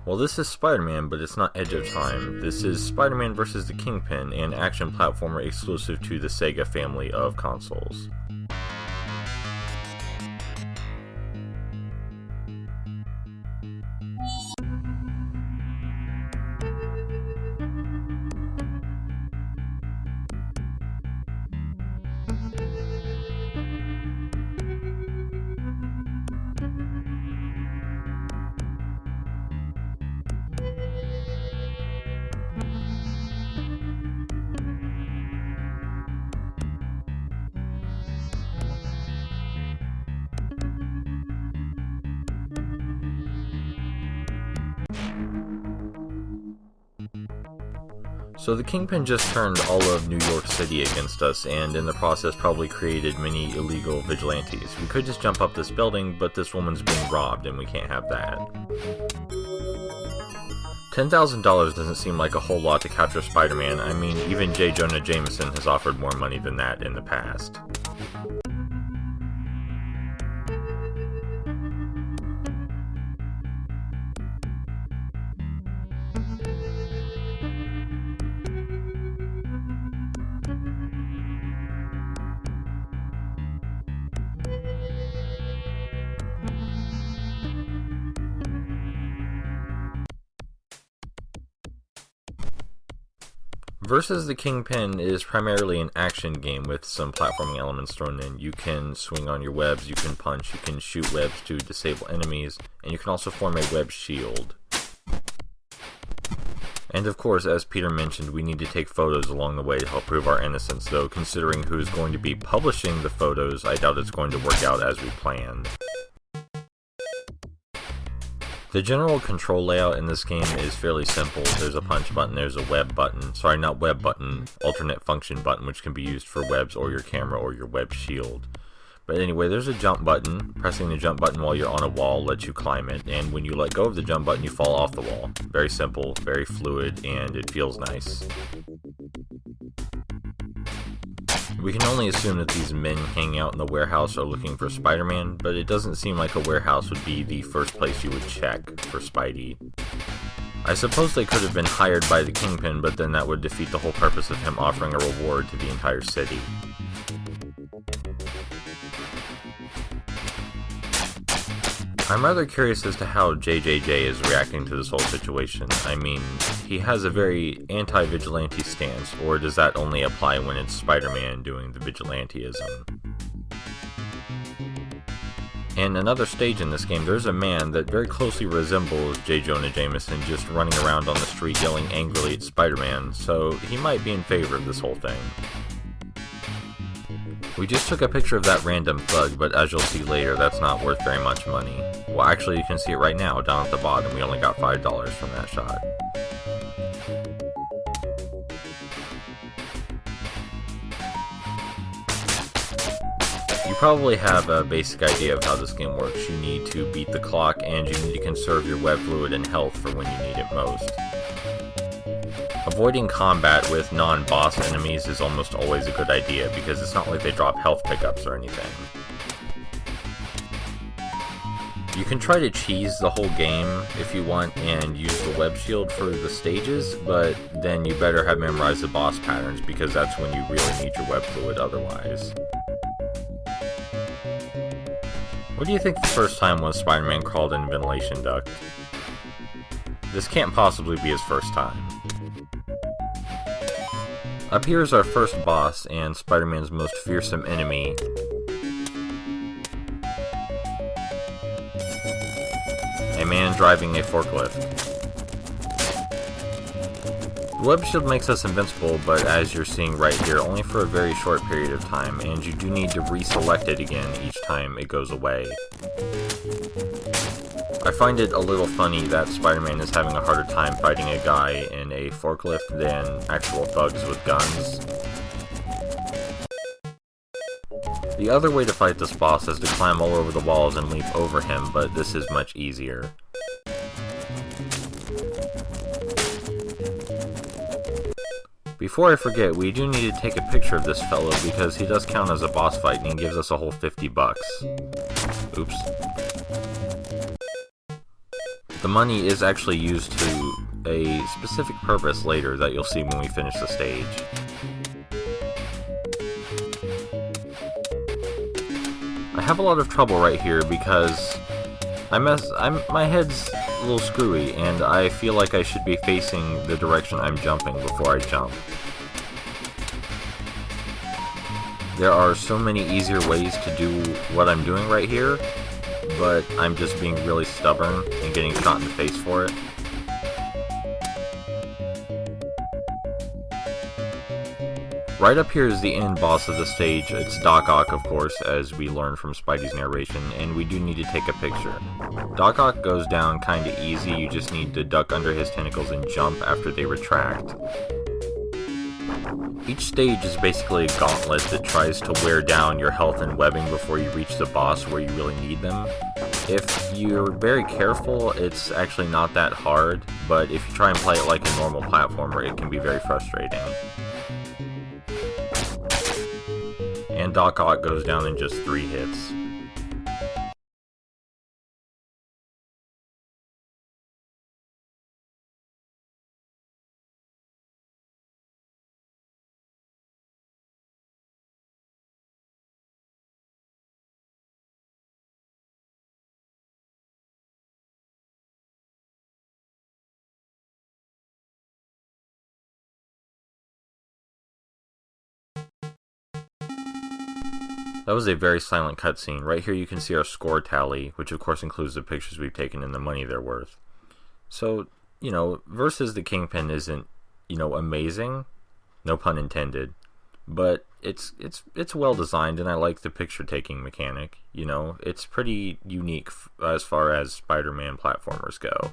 Well, this is Spider-Man, but it's not Edge of Time. This is Spider-Man vs. the Kingpin, an action platformer exclusive to the Sega family of consoles. So the Kingpin just turned all of New York City against us, and in the process probably created many illegal vigilantes. We could just jump up this building, but this woman's being robbed, and we can't have that. $10,000 doesn't seem like a whole lot to capture Spider-Man. I mean, even J. Jonah Jameson has offered more money than that in the past. Versus the Kingpin is primarily an action game with some platforming elements thrown in. You can swing on your webs, you can punch, you can shoot webs to disable enemies, and you can also form a web shield. And of course, as Peter mentioned, we need to take photos along the way to help prove our innocence, though considering who's going to be publishing the photos, I doubt it's going to work out as we planned. The general control layout in this game is fairly simple. There's a punch button, there's a web button, sorry, not web button, alternate function button, which can be used for webs or your camera or your web shield. But anyway, there's a jump button. Pressing the jump button while you're on a wall lets you climb it, and when you let go of the jump button, you fall off the wall. Very simple, very fluid, and it feels nice. We can only assume that these men hanging out in the warehouse are looking for Spider-Man, but it doesn't seem like a warehouse would be the first place you would check for Spidey. I suppose they could have been hired by the Kingpin, but then that would defeat the whole purpose of him offering a reward to the entire city. I'm rather curious as to how JJJ is reacting to this whole situation. I mean, he has a very anti-vigilante stance, or does that only apply when it's Spider-Man doing the vigilanteism? In another stage in this game, there's a man that very closely resembles J. Jonah Jameson just running around on the street yelling angrily at Spider-Man, so he might be in favor of this whole thing. We just took a picture of that random thug, but as you'll see later, that's not worth very much money. Well, actually, you can see it right now, down at the bottom. We only got $5 from that shot. You probably have a basic idea of how this game works. You need to beat the clock, and you need to conserve your web fluid and health for when you need it most. Avoiding combat with non-boss enemies is almost always a good idea, because it's not like they drop health pickups or anything. You can try to cheese the whole game if you want and use the web shield for the stages, but then you better have memorized the boss patterns, because that's when you really need your web fluid otherwise. What do you think the first time was Spider-Man crawled in a ventilation duct? This can't possibly be his first time. Up here is our first boss and Spider-Man's most fearsome enemy. A man driving a forklift. The web shield makes us invincible, but as you're seeing right here, only for a very short period of time, and you do need to reselect it again each time it goes away. I find it a little funny that Spider-Man is having a harder time fighting a guy in a forklift than actual thugs with guns. The other way to fight this boss is to climb all over the walls and leap over him, but this is much easier. Before I forget, we do need to take a picture of this fellow because he does count as a boss fight and he gives us a whole $50. Oops. The money is actually used to a specific purpose later that you'll see when we finish the stage. I have a lot of trouble right here because my head's a little screwy and I feel like I should be facing the direction I'm jumping before I jump. There are so many easier ways to do what I'm doing right here, but I'm just being really stubborn and getting shot in the face for it. Right up here is the end boss of the stage. It's Doc Ock, of course, as we learned from Spidey's narration, and we do need to take a picture. Doc Ock goes down kinda easy, you just need to duck under his tentacles and jump after they retract. Each stage is basically a gauntlet that tries to wear down your health and webbing before you reach the boss where you really need them. If you're very careful, it's actually not that hard, but if you try and play it like a normal platformer, it can be very frustrating. And Doc Ock goes down in just 3 hits. That was a very silent cutscene. Right here you can see our score tally, which of course includes the pictures we've taken and the money they're worth. So, versus the Kingpin isn't, amazing, no pun intended, but it's well designed and I like the picture taking mechanic, it's pretty unique as far as Spider-Man platformers go.